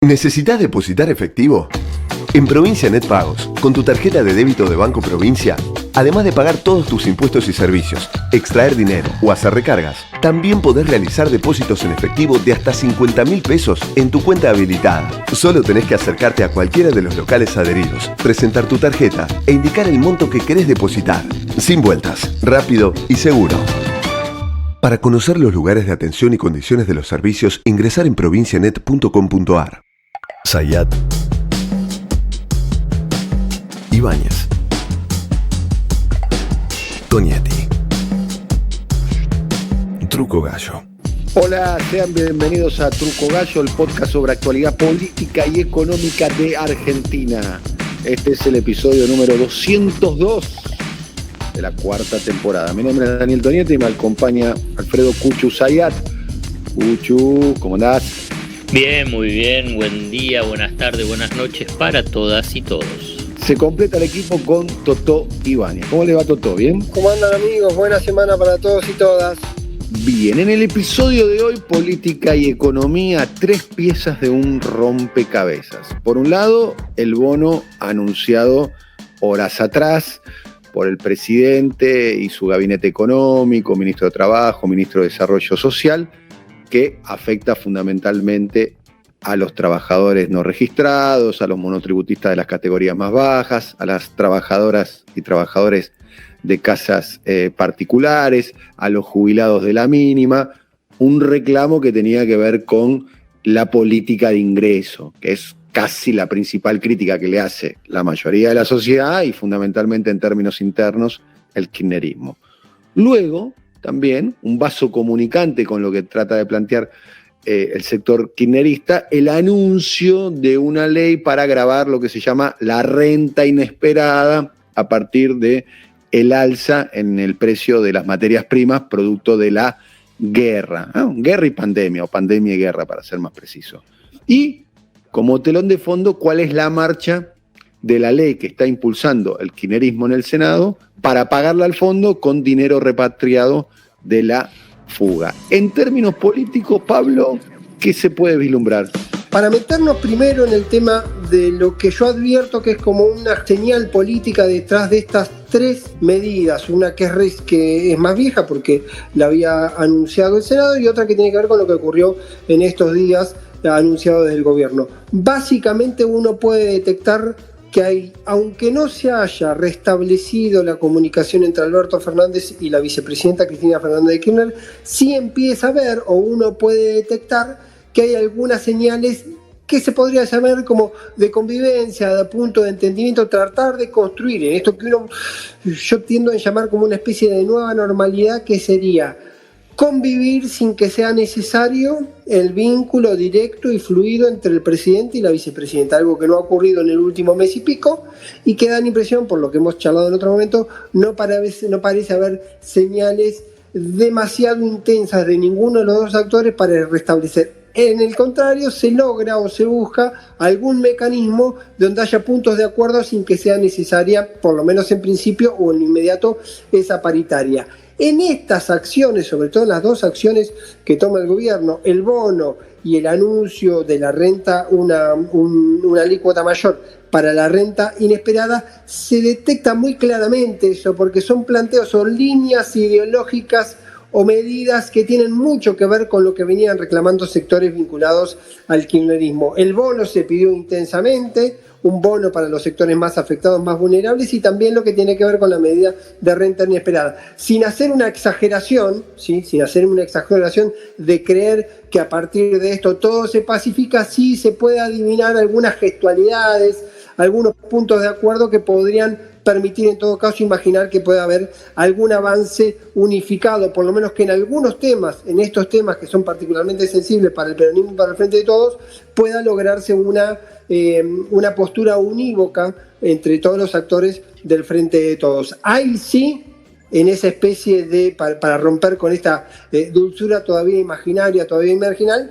¿Necesitas depositar efectivo? En Provincia Net Pagos, con tu tarjeta de débito de Banco Provincia, además de pagar todos tus impuestos y servicios, extraer dinero o hacer recargas, también podés realizar depósitos en efectivo de hasta 50.000 pesos en tu cuenta habilitada. Solo tenés que acercarte a cualquiera de los locales adheridos, presentar tu tarjeta e indicar el monto que querés depositar. Sin vueltas, rápido y seguro. Para conocer los lugares de atención y condiciones de los servicios, ingresar en provincianet.com.ar. Zayat, Ibáñez, Tonietti, Truco Gallo. Hola, sean bienvenidos a Truco Gallo, el podcast sobre actualidad política y económica de Argentina. Este es el episodio número 202 de la cuarta temporada. Mi nombre es Daniel Tonietti y me acompaña Alfredo Cuchu Zayat. Cuchu, ¿cómo andás? Bien, muy bien. Buen día, buenas tardes, buenas noches para todas y todos. Se completa el equipo con Totó Ibáñez. ¿Cómo le va, Totó? ¿Bien? ¿Cómo andan, amigos? Buena semana para todos y todas. Bien, en el episodio de hoy, política y economía, tres piezas de un rompecabezas. Por un lado, el bono anunciado horas atrás por el presidente y su gabinete económico, ministro de Trabajo, ministro de Desarrollo Social, que afecta fundamentalmente a los trabajadores no registrados, a los monotributistas de las categorías más bajas, a las trabajadoras y trabajadores de casas particulares, a los jubilados de la mínima, un reclamo que tenía que ver con la política de ingreso, que es casi la principal crítica que le hace la mayoría de la sociedad y fundamentalmente en términos internos el kirchnerismo. Luego, también, un vaso comunicante con lo que trata de plantear el sector kirchnerista, el anuncio de una ley para gravar lo que se llama la renta inesperada a partir de el alza en el precio de las materias primas producto de la guerra, ¿no? Guerra y pandemia, o pandemia y guerra para ser más preciso. Y como telón de fondo, ¿cuál es la marcha de la ley que está impulsando el kirchnerismo en el Senado para pagarla al fondo con dinero repatriado de la fuga? En términos políticos, Pablo, ¿qué se puede vislumbrar? Para meternos primero en el tema de lo que yo advierto que es como una señal política detrás de estas tres medidas, una que es más vieja porque la había anunciado el Senado y otra que tiene que ver con lo que ocurrió en estos días anunciado desde el gobierno. Básicamente uno puede detectar que hay, aunque no se haya restablecido la comunicación entre Alberto Fernández y la vicepresidenta Cristina Fernández de Kirchner, sí empieza a ver o uno puede detectar que hay algunas señales que se podría llamar como de convivencia, de punto de entendimiento, tratar de construir en esto que yo tiendo a llamar como una especie de nueva normalidad, que sería convivir sin que sea necesario el vínculo directo y fluido entre el presidente y la vicepresidenta, algo que no ha ocurrido en el último mes y pico y que da la impresión, por lo que hemos charlado en otro momento, no parece haber señales demasiado intensas de ninguno de los dos actores para restablecer. En el contrario, se logra o se busca algún mecanismo donde haya puntos de acuerdo sin que sea necesaria, por lo menos en principio o en inmediato, esa paritaria. En estas acciones, sobre todo en las dos acciones que toma el gobierno, el bono y el anuncio de la renta, una alícuota mayor para la renta inesperada, se detecta muy claramente eso, porque son planteos, son líneas ideológicas o medidas que tienen mucho que ver con lo que venían reclamando sectores vinculados al kirchnerismo. El bono se pidió intensamente, un bono para los sectores más afectados, más vulnerables, y también lo que tiene que ver con la medida de renta inesperada. Sin hacer una exageración, ¿sí? Sin hacer una exageración de creer que a partir de esto todo se pacifica, sí se puede adivinar algunas gestualidades, algunos puntos de acuerdo que podrían permitir en todo caso imaginar que puede haber algún avance unificado, por lo menos que en algunos temas, en estos temas que son particularmente sensibles para el peronismo y para el Frente de Todos, pueda lograrse una postura unívoca entre todos los actores del Frente de Todos. Ahí sí, en esa especie de, para romper con esta dulzura todavía imaginaria, todavía marginal,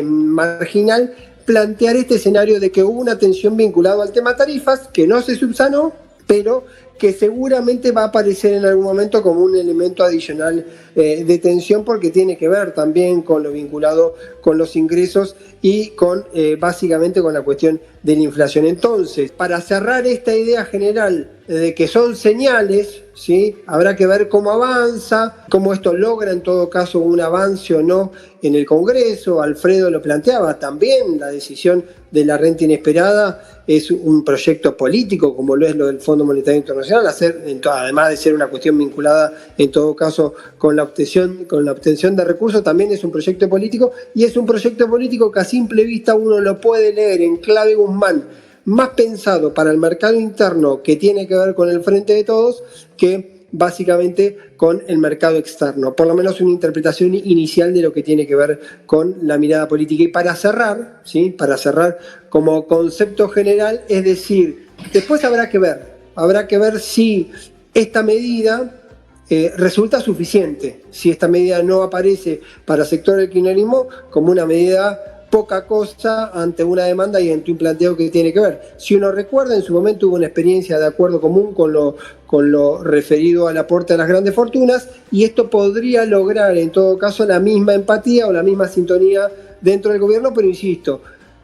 marginal, plantear este escenario de que hubo una tensión vinculada al tema tarifas, que no se subsanó, pero que seguramente va a aparecer en algún momento como un elemento adicional de tensión, porque tiene que ver también con lo vinculado con los ingresos y con básicamente con la cuestión de la inflación. Entonces, para cerrar esta idea general de que son señales, ¿sí? Habrá que ver cómo avanza, cómo esto logra en todo caso un avance o no en el Congreso. Alfredo lo planteaba también, la decisión de la renta inesperada es un proyecto político, como lo es lo del Fondo Monetario Internacional, además de ser una cuestión vinculada en todo caso con la obtención de recursos, también es un proyecto político, y es un proyecto político que a simple vista uno lo puede leer en clave Guzmán, más pensado para el mercado interno, que tiene que ver con el Frente de Todos, que básicamente con el mercado externo. Por lo menos una interpretación inicial de lo que tiene que ver con la mirada política. Y para cerrar, ¿sí? Para cerrar como concepto general, es decir, después habrá que ver si esta medida resulta suficiente, si esta medida no aparece para el sector del kirchnerismo como una medida poca cosa ante una demanda y ante un planteo que tiene que ver. Si uno recuerda, en su momento hubo una experiencia de acuerdo común con lo referido al aporte a las grandes fortunas, y esto podría lograr en todo caso la misma empatía o la misma sintonía dentro del gobierno, pero insisto,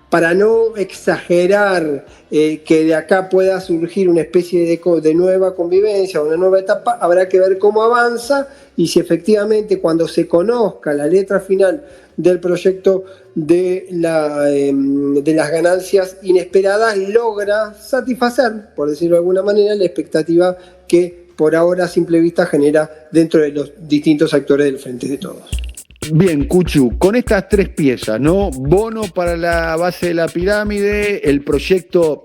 para no exagerar que de acá pueda surgir una especie de nueva convivencia, una nueva etapa, habrá que ver cómo avanza y si efectivamente cuando se conozca la letra final del proyecto de las ganancias inesperadas logra satisfacer, por decirlo de alguna manera, la expectativa que por ahora a simple vista genera dentro de los distintos actores del Frente de Todos. Bien, Cuchu, con estas tres piezas, ¿no? Bono para la base de la pirámide, el proyecto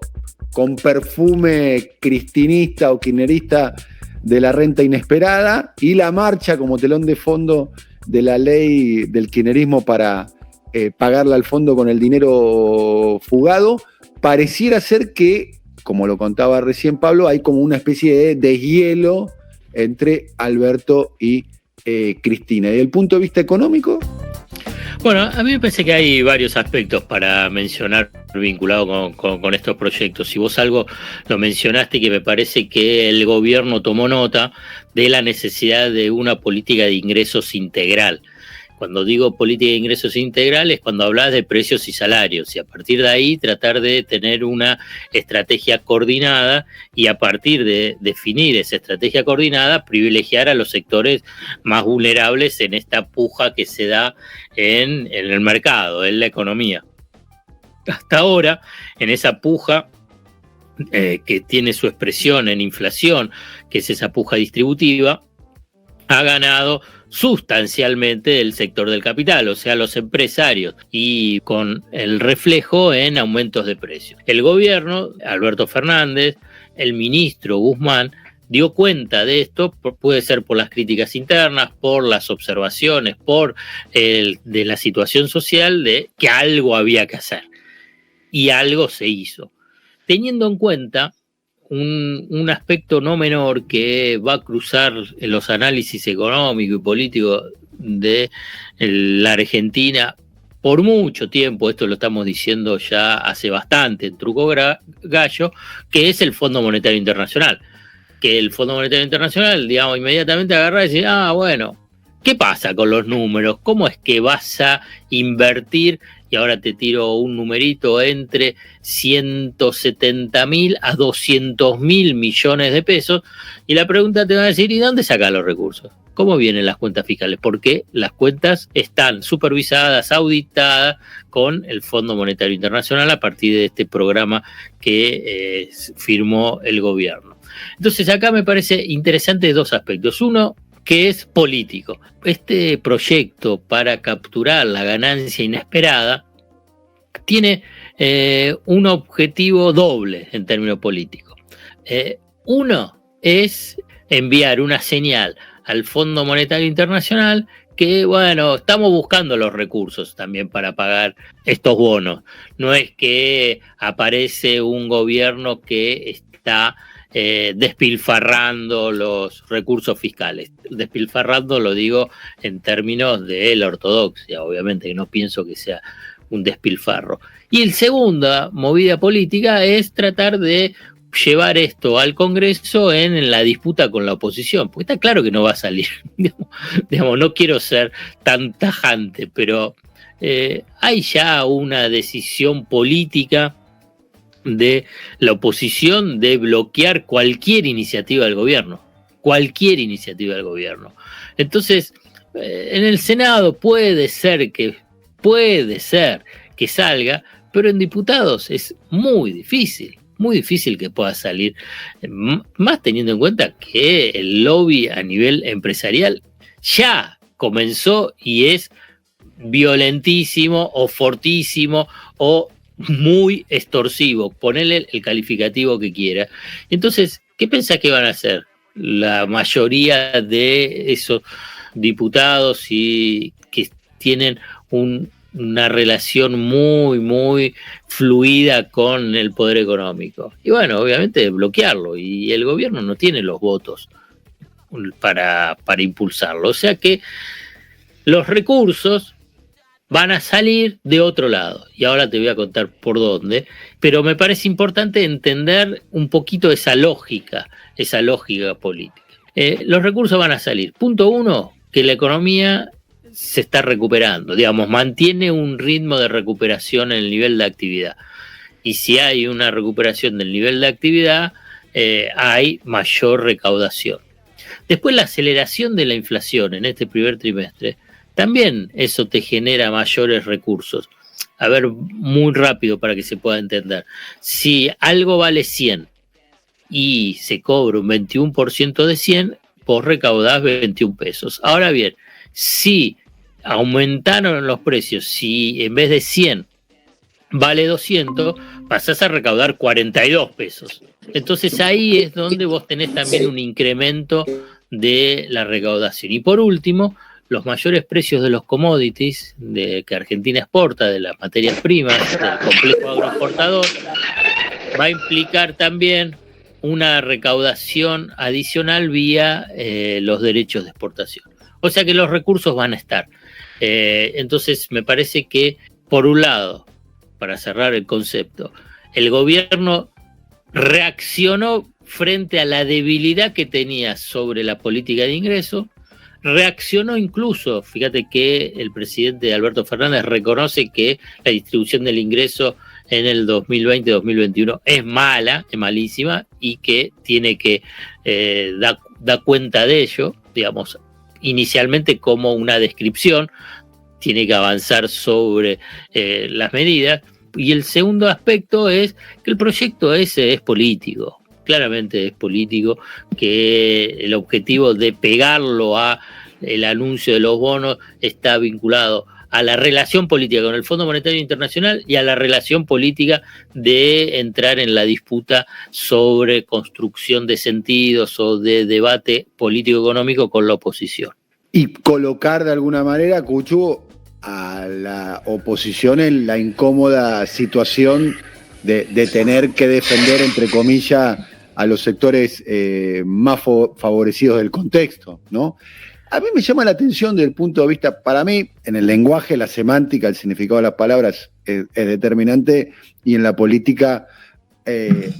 con perfume cristinista o kirchnerista de la renta inesperada y la marcha como telón de fondo de la ley del kirchnerismo para pagarle al fondo con el dinero fugado, pareciera ser que, como lo contaba recién Pablo, hay como una especie de deshielo entre Alberto y Cristina. ¿Y desde el punto de vista económico? Bueno, a mí me parece que hay varios aspectos para mencionar vinculados con estos proyectos. Si vos algo lo mencionaste, que me parece que el gobierno tomó nota de la necesidad de una política de ingresos integral. Cuando digo política de ingresos integral es cuando hablas de precios y salarios, y a partir de ahí tratar de tener una estrategia coordinada, y a partir de definir esa estrategia coordinada privilegiar a los sectores más vulnerables en esta puja que se da en el mercado, en la economía. Hasta ahora, en esa puja que tiene su expresión en inflación, que es esa puja distributiva, ha ganado sustancialmente el sector del capital, o sea, los empresarios, y con el reflejo en aumentos de precios. El gobierno, Alberto Fernández, el ministro Guzmán, dio cuenta de esto, puede ser por las críticas internas, por las observaciones, por de la situación social, de que algo había que hacer. Y algo se hizo. Teniendo en cuenta un aspecto no menor que va a cruzar en los análisis económicos y políticos de la Argentina por mucho tiempo, esto lo estamos diciendo ya hace bastante en Truco Gallo, que es el Fondo Monetario Internacional. Que el Fondo Monetario Internacional, digamos, inmediatamente agarra y dice, bueno, ¿qué pasa con los números? ¿Cómo es que vas a invertir? Y ahora te tiro un numerito entre 170.000 a 200.000 millones de pesos. Y la pregunta te va a decir, ¿y dónde sacan los recursos? ¿Cómo vienen las cuentas fiscales? Porque las cuentas están supervisadas, auditadas con el Fondo Monetario Internacional a partir de este programa que firmó el gobierno. Entonces acá me parece interesante dos aspectos. Uno, que es político. Este proyecto para capturar la ganancia inesperada tiene un objetivo doble en términos políticos. Uno es enviar una señal al Fondo Monetario Internacional que, bueno, estamos buscando los recursos también para pagar estos bonos. No es que aparece un gobierno que está despilfarrando los recursos fiscales. Despilfarrando lo digo en términos de la ortodoxia, obviamente, que no pienso que sea un despilfarro. Y el segunda movida política es tratar de llevar esto al Congreso en la disputa con la oposición, porque está claro que no va a salir. Digamos, no quiero ser tan tajante, pero hay ya una decisión política de la oposición de bloquear cualquier iniciativa del gobierno. Entonces, en el Senado puede ser que salga, pero en diputados es muy difícil que pueda salir, más teniendo en cuenta que el lobby a nivel empresarial ya comenzó y es violentísimo o fortísimo o muy extorsivo, ponele el calificativo que quiera. Entonces, ¿qué pensás que van a hacer la mayoría de esos diputados y que tienen una relación muy, muy fluida con el poder económico? Y bueno, obviamente bloquearlo, y el gobierno no tiene los votos para impulsarlo. O sea que los recursos van a salir de otro lado, y ahora te voy a contar por dónde, pero me parece importante entender un poquito esa lógica política. Los recursos van a salir. Punto uno, que la economía se está recuperando, digamos, mantiene un ritmo de recuperación en el nivel de actividad. Y si hay una recuperación del nivel de actividad, hay mayor recaudación. Después, la aceleración de la inflación en este primer trimestre, también eso te genera mayores recursos. A ver, muy rápido para que se pueda entender. Si algo vale 100 y se cobra un 21% de 100, vos recaudás 21 pesos. Ahora bien, si aumentaron los precios, si en vez de 100 vale 200, pasás a recaudar 42 pesos. Entonces ahí es donde vos tenés también un incremento de la recaudación. Y por último, los mayores precios de los commodities que Argentina exporta, de las materias primas, del complejo agroexportador, va a implicar también una recaudación adicional vía los derechos de exportación. O sea que los recursos van a estar. Entonces me parece que, por un lado, para cerrar el concepto, el gobierno reaccionó frente a la debilidad que tenía sobre la política de ingreso, reaccionó incluso, fíjate que el presidente Alberto Fernández reconoce que la distribución del ingreso en el 2020-2021 es mala, es malísima, y que tiene que dar cuenta de ello, digamos, inicialmente como una descripción, tiene que avanzar sobre las medidas. Y el segundo aspecto es que el proyecto ese es político, claramente es político, que el objetivo de pegarlo a el anuncio de los bonos está vinculado a la relación política con el Fondo Monetario Internacional y a la relación política de entrar en la disputa sobre construcción de sentidos o de debate político-económico con la oposición. Y colocar de alguna manera, Cuchu, a la oposición en la incómoda situación de tener que defender, entre comillas, a los sectores más favorecidos del contexto, ¿no? A mí me llama la atención desde el punto de vista, para mí, en el lenguaje, la semántica, el significado de las palabras es determinante, y en la política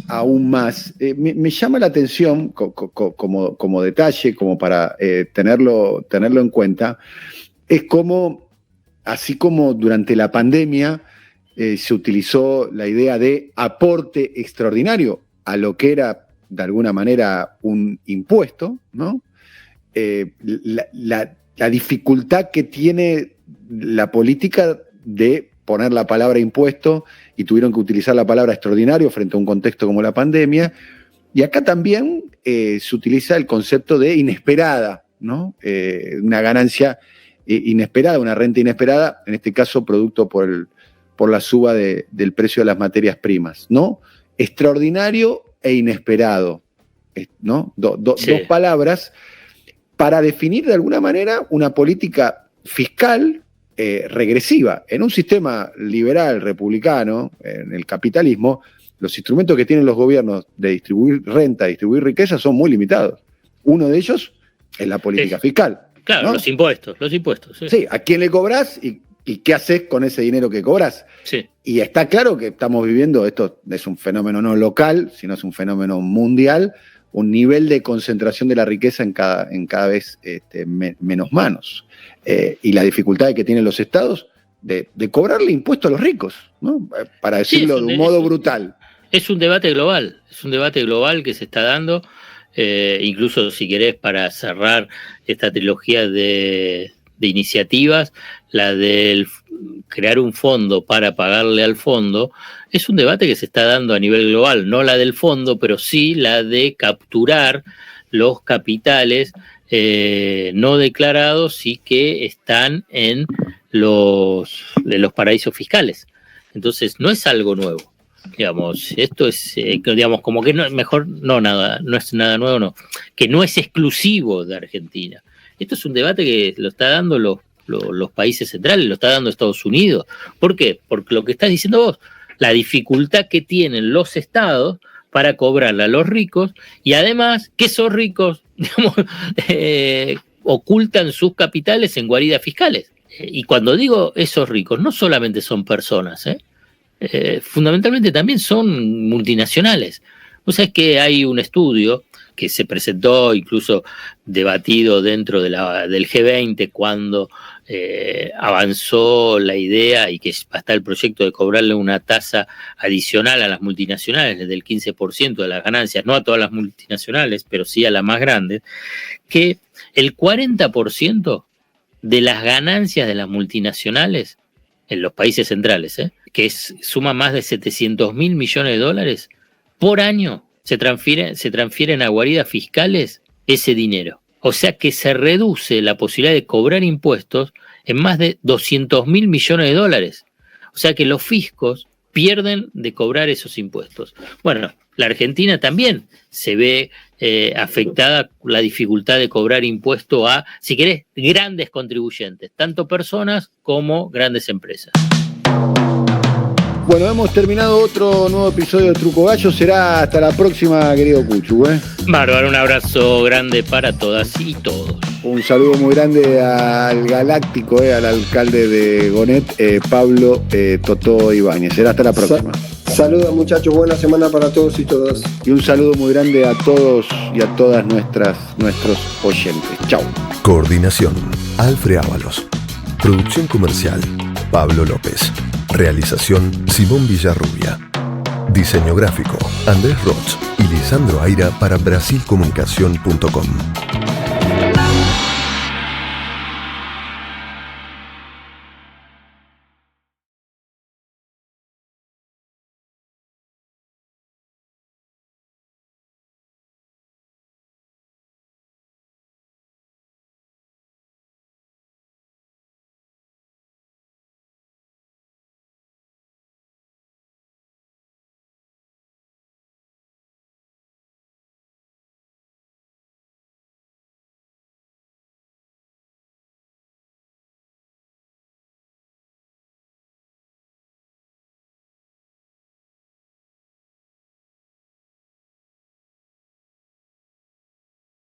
aún más. Me llama la atención, como detalle, como para tenerlo en cuenta, es como, así como durante la pandemia se utilizó la idea de aporte extraordinario a lo que era, de alguna manera, un impuesto, ¿no? La dificultad que tiene la política de poner la palabra impuesto, y tuvieron que utilizar la palabra extraordinario frente a un contexto como la pandemia. Y acá también se utiliza el concepto de inesperada, ¿no? Una ganancia inesperada, una renta inesperada, en este caso producto por la suba del precio de las materias primas, ¿no? Extraordinario e inesperado, ¿no? Sí. Dos palabras para definir de alguna manera una política fiscal regresiva. En un sistema liberal, republicano, en el capitalismo, los instrumentos que tienen los gobiernos de distribuir renta, distribuir riqueza, son muy limitados. Uno de ellos es la política fiscal. Claro, ¿no? Los impuestos. Sí. Sí, ¿a quién le cobrás y ¿Y qué haces con ese dinero que cobras? Sí. Y está claro que estamos viviendo, esto es un fenómeno no local, sino es un fenómeno mundial, un nivel de concentración de la riqueza en cada vez menos manos. Y la dificultad que tienen los estados de cobrarle impuestos a los ricos, ¿no? Para decirlo de un modo brutal. Es un debate global que se está dando, incluso si querés, para cerrar esta trilogía de iniciativas, la del crear un fondo para pagarle al fondo, es un debate que se está dando a nivel global, no la del fondo, pero sí la de capturar los capitales no declarados y que están en los paraísos fiscales. Entonces, no es algo nuevo. Digamos, esto es, digamos, como que no es mejor, no es nada nuevo, no, que no es exclusivo de Argentina. Esto es un debate que lo está dando los países centrales, lo está dando Estados Unidos. ¿Por qué? Porque lo que estás diciendo vos, la dificultad que tienen los estados para cobrarle a los ricos, y además que esos ricos, digamos, ocultan sus capitales en guaridas fiscales. Y cuando digo esos ricos, no solamente son personas, fundamentalmente también son multinacionales. O sea, es que hay un estudio que se presentó, incluso debatido dentro del G20, cuando avanzó la idea y que está el proyecto de cobrarle una tasa adicional a las multinacionales del 15% de las ganancias, no a todas las multinacionales, pero sí a las más grandes, que el 40% de las ganancias de las multinacionales en los países centrales, que suma más de 700.000 millones de dólares por año, se transfieren a guaridas fiscales ese dinero. O sea que se reduce la posibilidad de cobrar impuestos en más de 200.000 millones de dólares. O sea que los fiscos pierden de cobrar esos impuestos. Bueno, la Argentina también se ve afectada la dificultad de cobrar impuesto a, si querés, grandes contribuyentes, tanto personas como grandes empresas. Bueno, hemos terminado otro nuevo episodio de Truco Gallo. Será hasta la próxima, querido Cuchu. Bárbaro, un abrazo grande para todas y todos. Un saludo muy grande al galáctico, al alcalde de Gonet, Pablo Totó Ibáñez. Será hasta la próxima. Saludos, muchachos, buena semana para todos y todas. Y un saludo muy grande a todos y a todas nuestros oyentes. Chau. Coordinación, Alfred Ábalos. Producción comercial, Pablo López. Realización, Simón Villarrubia. Diseño gráfico, Andrés Roch y Lisandro Aira para Brasilcomunicación.com.